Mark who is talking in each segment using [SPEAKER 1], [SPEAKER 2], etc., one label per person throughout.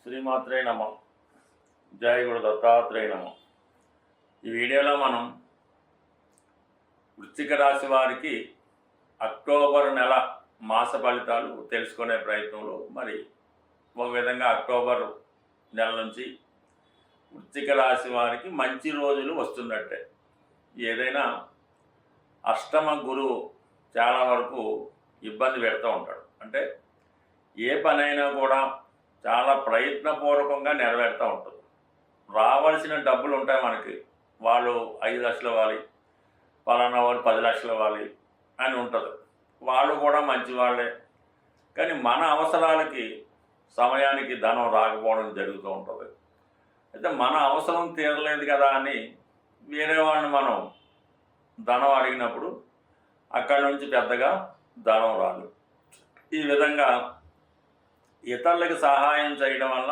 [SPEAKER 1] శ్రీమాత్రే నమ. జయ గురు దత్తాత్రేయ నమ. ఈ వీడియోలో మనం వృశ్చిక రాశి వారికి అక్టోబర్ నెల మాస ఫలితాలు తెలుసుకునే ప్రయత్నంలో మరి ఒక విధంగా అక్టోబర్ నెల నుంచి వృశ్చిక రాశి వారికి మంచి రోజులు వస్తున్నట్టే. ఏదైనా అష్టమ గురువు చాలా వరకు ఇబ్బంది పెడుతూ ఉంటాడు. అంటే ఏ పనైనా కూడా చాలా ప్రయత్నపూర్వకంగా నెరవేరుతూ ఉంటుంది. రావాల్సిన డబ్బులు ఉంటాయి మనకి, వాళ్ళు 5 లక్షలు ఇవ్వాలి, పలానా వాళ్ళు 10 లక్షలు ఇవ్వాలి అని ఉంటుంది. వాళ్ళు కూడా మంచి వాళ్ళే, కానీ మన అవసరాలకి సమయానికి ధనం రాకపోవడం జరుగుతూ ఉంటుంది. అయితే మన అవసరం తీరలేదు కదా అని వేరే వాళ్ళని మనం ధనం అడిగినప్పుడు అక్కడి నుంచి పెద్దగా ధనం రాదు. ఈ విధంగా ఇతరులకు సహాయం చేయడం వల్ల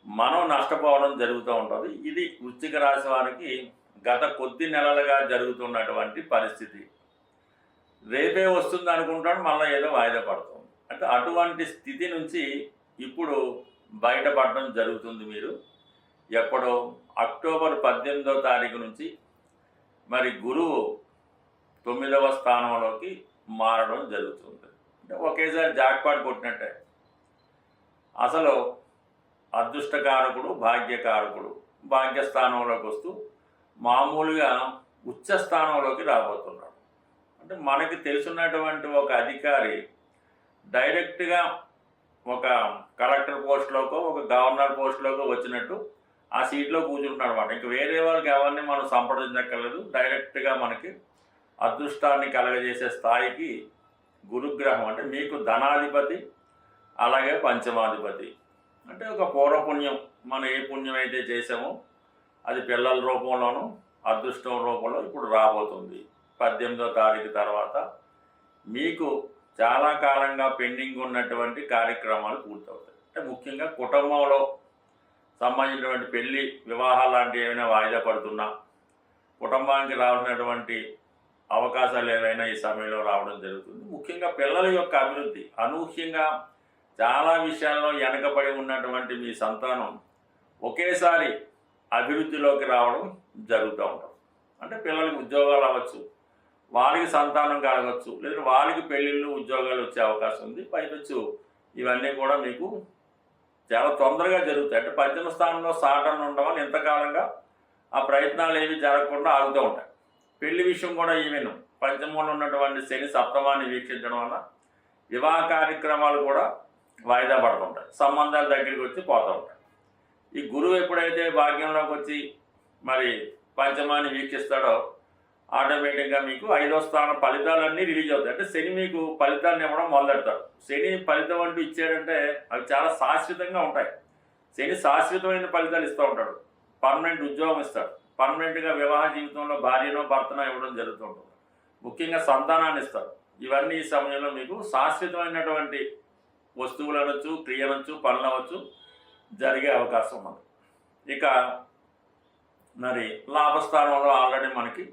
[SPEAKER 1] మనం నష్టపోవడం జరుగుతూ ఉంటుంది. ఇది వృశ్చిక రాశి వారికి గత కొద్ది నెలలుగా జరుగుతున్నటువంటి పరిస్థితి. రేపే వస్తుంది అనుకుంటాడు, మళ్ళీ ఏదో వాయిదా పడుతుంది. అంటే అటువంటి స్థితి నుంచి ఇప్పుడు బయటపడడం జరుగుతుంది. మీరు ఎప్పుడో అక్టోబర్ 18వ తారీఖు నుంచి మరి గురువు 9వ స్థానంలోకి మారడం జరుగుతుంది. అంటే ఒకేసారి జాక్పాట్ కొట్టినట్టే. అసలు అదృష్టకారకుడు, భాగ్యకారకుడు భాగ్యస్థానంలోకి వస్తూ మామూలుగా ఉచ్చ స్థానంలోకి రాబోతున్నాడు. అంటే మనకి తెలుసున్నటువంటి ఒక అధికారి డైరెక్ట్గా ఒక కలెక్టర్ పోస్టులోకో ఒక గవర్నర్ పోస్టులోకో వచ్చినట్టు ఆ సీట్లో కూర్చుంటున్నాడు అనమాట. ఇంక వేరే వాళ్ళకి ఎవరిని మనం సంప్రదించక్కర్లేదు. డైరెక్ట్గా మనకి అదృష్టాన్ని కలగజేసే స్థాయికి గురుగ్రహం, అంటే మీకు ధనాధిపతి అలాగే పంచమాధిపతి, అంటే ఒక పూర్వపుణ్యం. మనం ఏ పుణ్యం అయితే చేసామో అది పిల్లల రూపంలోనూ అదృష్టం రూపంలో ఇప్పుడు రాబోతుంది. 18వ తారీఖు తర్వాత మీకు చాలా కాలంగా పెండింగ్ ఉన్నటువంటి కార్యక్రమాలు పూర్తవుతాయి. అంటే ముఖ్యంగా కుటుంబంలో సంబంధించినటువంటి పెళ్ళి, వివాహాలు లాంటివి ఏమైనా వాయిదా పడుతున్నా, కుటుంబానికి రావాల్సినటువంటి అవకాశాలు ఏవైనా ఈ సమయంలో రావడం జరుగుతుంది. ముఖ్యంగా పిల్లల యొక్క అభివృద్ధి, అనూహ్యంగా చాలా విషయాల్లో వెనకబడి ఉన్నటువంటి మీ సంతానం ఒకేసారి అభివృద్ధిలోకి రావడం జరుగుతూ ఉంటుంది. అంటే పిల్లలకి ఉద్యోగాలు అవ్వచ్చు, వాళ్ళకి సంతానం కలగవచ్చు, లేదా వాళ్ళకి పెళ్ళిళ్ళు, ఉద్యోగాలు వచ్చే అవకాశం ఉంది. పైపచ్చు ఇవన్నీ కూడా మీకు చాలా తొందరగా జరుగుతాయి. అంటే 18వ స్థానంలో సాటర్న్ ఉండడం వల్ల ఇంతకాలంగా ఆ ప్రయత్నాలు ఏవి జరగకుండా ఆగుతూ ఉంటాయి. పెళ్లి విషయం కూడా ఈవెన్ పంచమంలో ఉన్నటువంటి శని సప్తమాన్ని వీక్షించడం వల్ల వివాహ కార్యక్రమాలు కూడా వాయిదా పడుతుంటాయి. సంబంధాల దగ్గరికి వచ్చి పోతూ ఉంటాయి. ఈ గురువు ఎప్పుడైతే భాగ్యంలోకి వచ్చి మరి పంచమాన్ని వీక్షిస్తాడో ఆటోమేటిక్గా మీకు 5వ స్థానం ఫలితాలన్నీ రిలీజ్ అవుతాయి. అంటే శని మీకు ఫలితాన్ని ఇవ్వడం మొదలెడతాడు. శని ఫలితం అంటూ ఇచ్చాడంటే అవి చాలా శాశ్వతంగా ఉంటాయి. శని శాశ్వతమైన ఫలితాలు ఇస్తూ ఉంటాడు. పర్మనెంట్ ఉద్యోగం ఇస్తాడు. పర్మనెంట్గా వివాహ జీవితంలో భార్యనో భర్తనో ఇవ్వడం జరుగుతూ ఉంటుంది. ముఖ్యంగా సంతానాన్ని ఇస్తాడు. ఇవన్నీ ఈ సమయంలో మీకు శాశ్వతమైనటువంటి వస్తువులు అనొచ్చు, క్రియ అనొచ్చు, పనులు అవ్వచ్చు, జరిగే అవకాశం ఉంది. ఇక మరి లాభస్థానంలో ఆల్రెడీ మనకి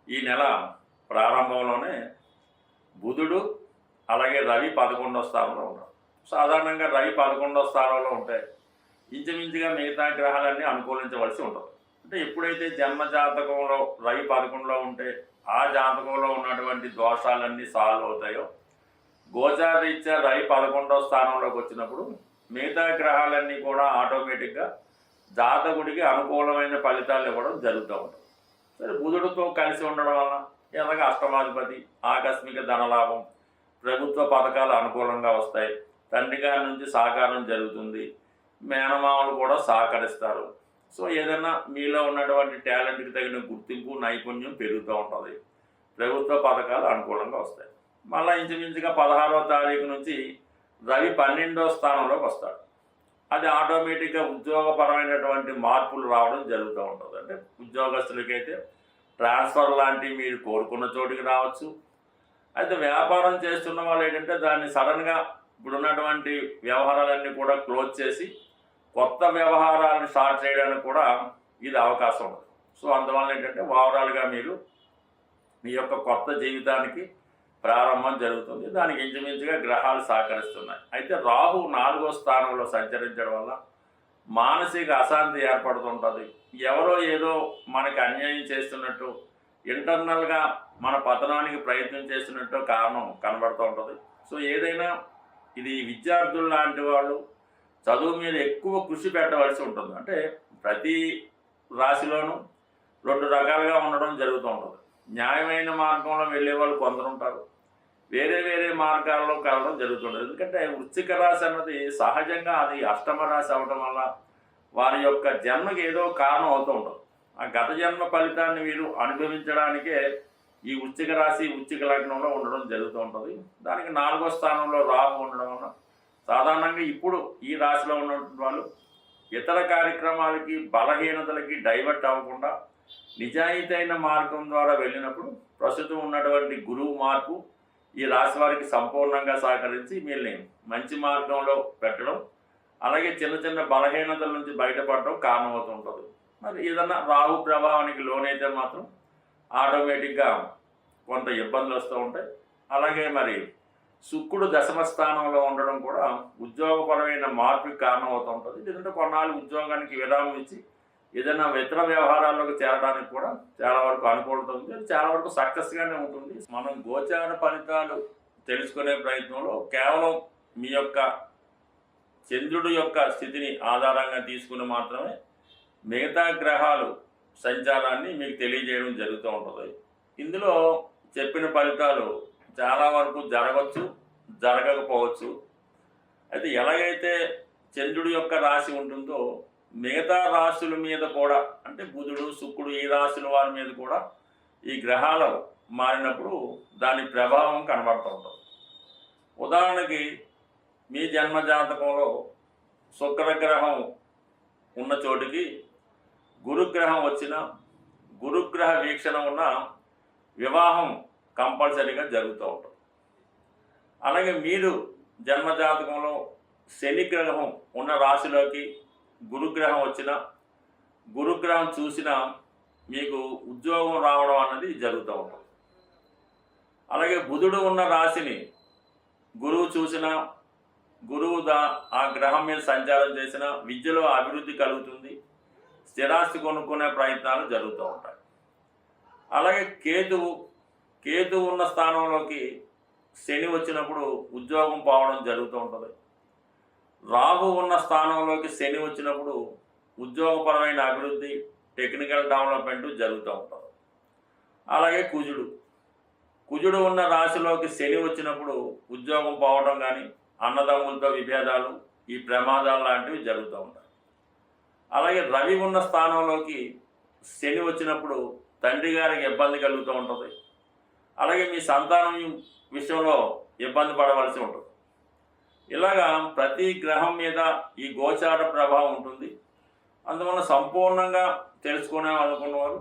[SPEAKER 1] ఈ నెల ప్రారంభంలోనే బుధుడు అలాగే రవి 11వ స్థానంలో ఉన్నారు. సాధారణంగా రవి 11వ స్థానంలో ఉంటే ఇంచుమించుగా మిగతా గ్రహాలన్నీ అనుకూలించవలసి ఉంటుంది. అంటే ఎప్పుడైతే జన్మ జాతకంలో రవి 11లో ఉంటే ఆ జాతకంలో ఉన్నటువంటి దోషాలన్నీ సాల్వ్ అవుతాయో, గోచారరీత్యా రవి 11వ స్థానంలోకి వచ్చినప్పుడు మిగతా గ్రహాలన్నీ కూడా ఆటోమేటిక్గా జాతకుడికి అనుకూలమైన ఫలితాలు ఇవ్వడం జరుగుతూ ఉంటుంది. సరే, బుధుడితో కలిసి ఉండడం వలన ఎలాగ అష్టమాధిపతి, ఆకస్మిక ధనలాభం, ప్రభుత్వ పథకాలు అనుకూలంగా వస్తాయి, తండ్రి గారి నుంచి సహకారం జరుగుతుంది, మేనమామలు కూడా సహకరిస్తారు. సో ఏదైనా మీలో ఉన్నటువంటి టాలెంట్కి తగిన గుర్తింపు, నైపుణ్యం పెరుగుతూ ఉంటుంది. ప్రభుత్వ పథకాలు అనుకూలంగా వస్తాయి. మళ్ళీ ఇంచుమించుగా 16వ తారీఖు నుంచి రవి 12వ స్థానంలోకి వస్తాడు. అది ఆటోమేటిక్గా ఉద్యోగపరమైనటువంటి మార్పులు రావడం జరుగుతూ ఉంటుంది. అంటే ఉద్యోగస్తులకైతే ట్రాన్స్ఫర్ లాంటివి మీరు కోరుకున్న చోటికి రావచ్చు. అయితే వ్యాపారం చేస్తున్న వాళ్ళు ఏంటంటే దాన్ని సడన్గా ఇప్పుడున్నటువంటి వ్యవహారాలన్నీ కూడా క్లోజ్ చేసి కొత్త వ్యవహారాలను స్టార్ట్ చేయడానికి కూడా ఇది అవకాశం ఉంటుంది. సో అందువల్ల ఏంటంటే ఓవరాల్గా మీరు మీ యొక్క కొత్త జీవితానికి ప్రారంభం జరుగుతుంది. దానికి ఇంచుమించుగా గ్రహాలు సహకరిస్తున్నాయి. అయితే రాహు 4వ స్థానంలో సంచరించడం వల్ల మానసిక అశాంతి ఏర్పడుతుంటుంది. ఎవరో ఏదో మనకి అన్యాయం చేస్తున్నట్టు, ఇంటర్నల్గా మన పతనానికి ప్రయత్నం చేస్తున్నట్టు కారణం కనబడుతూ ఉంటుంది. సో ఏదైనా ఇది విద్యార్థులు లాంటి వాళ్ళు చదువు మీద ఎక్కువ కృషి పెట్టవలసి ఉంటుంది. అంటే ప్రతి రాశిలోనూ 2 రకాలుగా ఉండడం జరుగుతూ ఉంటుంది. న్యాయమైన మార్గంలో వెళ్ళే వాళ్ళు కొందరు ఉంటారు, వేరే వేరే మార్గాల్లో కలవడం జరుగుతుంటుంది. ఎందుకంటే వృశ్చిక రాశి అన్నది సహజంగా అది అష్టమ రాశి అవడం వల్ల వారి యొక్క జన్మకి ఏదో కారణం అవుతూ ఉంటుంది. ఆ గత జన్మ ఫలితాన్ని వీరు అనుభవించడానికే ఈ వృశ్చిక రాశి వృశ్చిక లగ్నంలో ఉండడం జరుగుతూ ఉంటుంది. దానికి 4వ స్థానంలో రాహు ఉండడం వల్ల సాధారణంగా ఇప్పుడు ఈ రాశిలో ఉన్నటువంటి వాళ్ళు ఇతర కార్యక్రమాలకి బలహీనతలకి డైవర్ట్ అవ్వకుండా నిజాయితీ అయిన మార్గం ద్వారా వెళ్ళినప్పుడు ప్రస్తుతం ఉన్నటువంటి గురువు మార్పు ఈ రాశి వారికి సంపూర్ణంగా సహకరించి వీళ్ళని మంచి మార్గంలో పెట్టడం, అలాగే చిన్న చిన్న బలహీనతల నుంచి బయటపడడం కారణమవుతుంటుంది. మరి ఏదన్నా రాహు ప్రభావానికి లోనైతే మాత్రం ఆటోమేటిక్గా కొంత ఇబ్బందులు వస్తూ ఉంటాయి. అలాగే మరి శుక్రుడు దశమ స్థానంలో ఉండడం కూడా ఉద్యోగపరమైన మార్పుకి కారణం అవుతూ ఉంటుంది. ఎందుకంటే కొన్నాళ్ళు ఉద్యోగానికి విరామం ఇచ్చి ఏదైనా ఇతర వ్యవహారాల్లోకి చేరడానికి కూడా చాలా వరకు అనుకూలత ఉంది. అది చాలా వరకు సక్సెస్గానే ఉంటుంది. మనం గోచార ఫలితాలు తెలుసుకునే ప్రయత్నంలో కేవలం మీ యొక్క చంద్రుడి యొక్క స్థితిని ఆధారంగా తీసుకుని మాత్రమే మిగతా గ్రహాలు సంచారాన్ని మీకు తెలియజేయడం జరుగుతూ ఉంటుంది. ఇందులో చెప్పిన ఫలితాలు చాలా వరకు జరగవచ్చు, జరగకపోవచ్చు. అయితే ఎలాగైతే చంద్రుడి యొక్క రాశి ఉంటుందో మిగతా రాశుల మీద కూడా, అంటే బుధుడు శుక్రుడు ఈ రాశుల వారి మీద కూడా ఈ గ్రహాలు మారినప్పుడు దాని ప్రభావం కనబడుతూ ఉంటుంది. ఉదాహరణకి మీ జన్మజాతకంలో శుక్రగ్రహం ఉన్న చోటికి గురుగ్రహం వచ్చిన, గురుగ్రహ వీక్షణ ఉన్న వివాహం కంపల్సరీగా జరుగుతూ ఉంటుంది. అలాగే మీరు జన్మజాతకంలో శని గ్రహం ఉన్న రాశిలోకి గురుగ్రహం వచ్చిన, గురుగ్రహం చూసిన మీకు ఉద్యోగం రావడం అన్నది జరుగుతూ ఉంటుంది. అలాగే బుధుడు ఉన్న రాశిని గురువు చూసిన, గురువు ఆ గ్రహం మీద సంచారం చేసిన విద్యలో అభివృద్ధి కలుగుతుంది, స్థిరాస్తి కొనుక్కునే ప్రయత్నాలు జరుగుతూ ఉంటాయి. అలాగే కేతువు ఉన్న స్థానంలోకి శని వచ్చినప్పుడు ఉద్యోగం పోవడం జరుగుతూ ఉంటుంది. రాహు ఉన్న స్థానంలోకి శని వచ్చినప్పుడు ఉద్యోగపరమైన అభివృద్ధి, టెక్నికల్ డెవలప్మెంట్ జరుగుతూ ఉంటుంది. అలాగే కుజుడు ఉన్న రాశిలోకి శని వచ్చినప్పుడు ఉద్యోగం పోవడం కానీ, అన్నదమ్ములతో విభేదాలు, ఈ ప్రమాదాలు లాంటివి జరుగుతూ ఉంటాయి. అలాగే రవి ఉన్న స్థానంలోకి శని వచ్చినప్పుడు తండ్రి గారికి ఇబ్బంది కలుగుతూ ఉంటుంది. అలాగే మీ సంతానం విషయంలో ఇబ్బంది పడవలసి ఉంటుంది. ఇలాగా ప్రతి గ్రహం మీద ఈ గోచార ప్రభావం ఉంటుంది. అందువల్ల సంపూర్ణంగా తెలుసుకునే అనుకున్నవారు,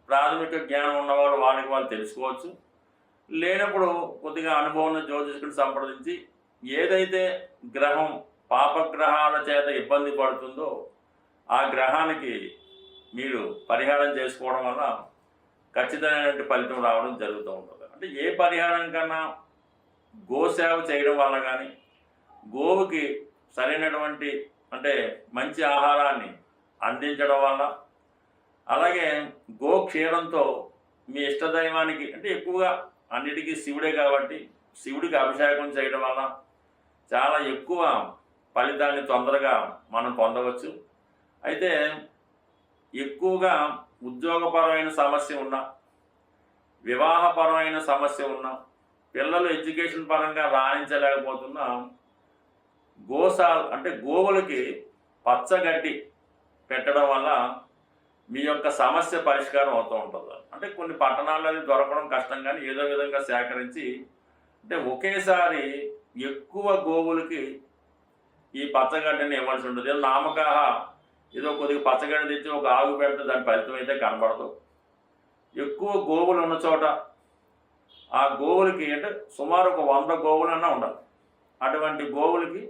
[SPEAKER 1] ప్రాథమిక జ్ఞానం ఉన్నవారు వాళ్ళకి వాళ్ళు తెలుసుకోవచ్చు. లేనప్పుడు కొద్దిగా అనుభవం జ్యోతిష్కుని సంప్రదించి ఏదైతే గ్రహం పాపగ్రహాల చేత ఇబ్బంది పడుతుందో ఆ గ్రహానికి మీరు పరిహారం చేసుకోవడం వల్ల ఖచ్చితమైనటువంటి ఫలితం రావడం జరుగుతూ ఉంటుంది. అంటే ఏ పరిహారం కన్నా గోసేవ చేయడం వల్ల కానీ, గోవుకి సరైనటువంటి అంటే మంచి ఆహారాన్ని అందించడం వల్ల, అలాగే గోక్షీరంతో మీ ఇష్టదైవానికి, అంటే ఎక్కువగా అన్నిటికీ శివుడే కాబట్టి శివుడికి అభిషేకం చేయడం వల్ల చాలా ఎక్కువ ఫలితాన్ని తొందరగా మనం పొందవచ్చు. అయితే ఎక్కువగా ఉద్యోగపరమైన సమస్య ఉన్నా, వివాహపరమైన సమస్య ఉన్నా, పిల్లలు ఎడ్యుకేషన్ పరంగా రాణించలేకపోతున్నా అంటే గోవులకి పచ్చగడ్డి పెట్టడం వల్ల మీ యొక్క సమస్య పరిష్కారం అవుతూ ఉంటుంది. అంటే కొన్ని పట్టణాల్లో దొరకడం కష్టం, కానీ ఏదో విధంగా సేకరించి అంటే ఒకేసారి ఎక్కువ గోవులకి ఈ పచ్చగడ్డిని ఇవ్వాల్సి ఉంటుంది. ఏదో నామకాహ ఏదో కొద్దిగా పచ్చగడ్డి తెచ్చి ఒక ఆవు పెడితే దాని ఫలితం అయితే కనబడదు. ఎక్కువ గోవులు ఉన్న చోట ఆ గోవులకి అంటే సుమారు ఒక 100 గోవులన్నా ఉండాలి. అటువంటి గోవులకి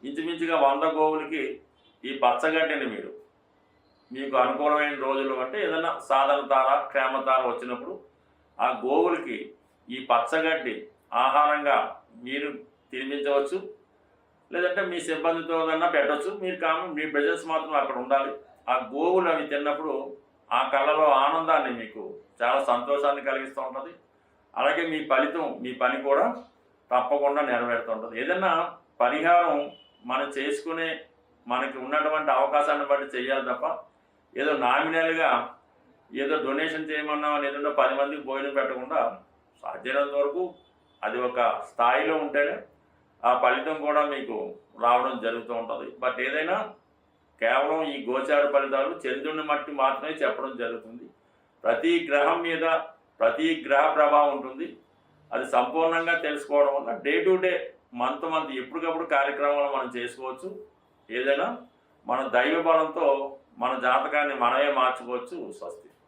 [SPEAKER 1] ఇంచుమించుగా 100 గోవులకి ఈ పచ్చగడ్డిని మీకు అనుకూలమైన రోజులు అంటే ఏదైనా సాధన తార, క్షేమతార వచ్చినప్పుడు ఆ గోవులకి ఈ పచ్చగడ్డి ఆహారంగా మీరు తినిపించవచ్చు, లేదంటే మీ సిబ్బందితో కన్నా పెట్టవచ్చు. మీరు మీ ప్రెజెన్స్ మాత్రం అక్కడ ఉండాలి. ఆ గోవులు అవి తిన్నప్పుడు ఆ కళ్ళలో ఆనందాన్ని మీకు చాలా సంతోషాన్ని కలిగిస్తూ ఉంటుంది. అలాగే మీ ఫలితం, మీ పని కూడా తప్పకుండా నెరవేరుతుంటుంది. ఏదైనా పరిహారం మనం చేసుకునే మనకి ఉన్నటువంటి అవకాశాన్ని బట్టి చేయాలి తప్ప ఏదో నామినల్గా ఏదో డొనేషన్ చేయమన్నామని ఏదో 10 మందికి భోజనం పెట్టకుండా సాధ్యమైనంత వరకు అది ఒక స్థాయిలో ఉంటేనే ఆ ఫలితం కూడా మీకు రావడం జరుగుతూ ఉంటుంది. బట్ ఏదైనా కేవలం ఈ గోచార ఫలితాలు చంద్రుని మట్టి మాత్రమే చెప్పడం జరుగుతుంది. ప్రతి గ్రహం మీద ప్రతి గ్రహ ప్రభావం ఉంటుంది. అది సంపూర్ణంగా తెలుసుకోవడం వల్ల డే టు డే, మంత్ ఎప్పటికప్పుడు కార్యక్రమాలు మనం చేసుకోవచ్చు. ఏదైనా మన దైవ బలంతో మన జాతకాన్ని మనమే మార్చుకోవచ్చు. స్వస్తి.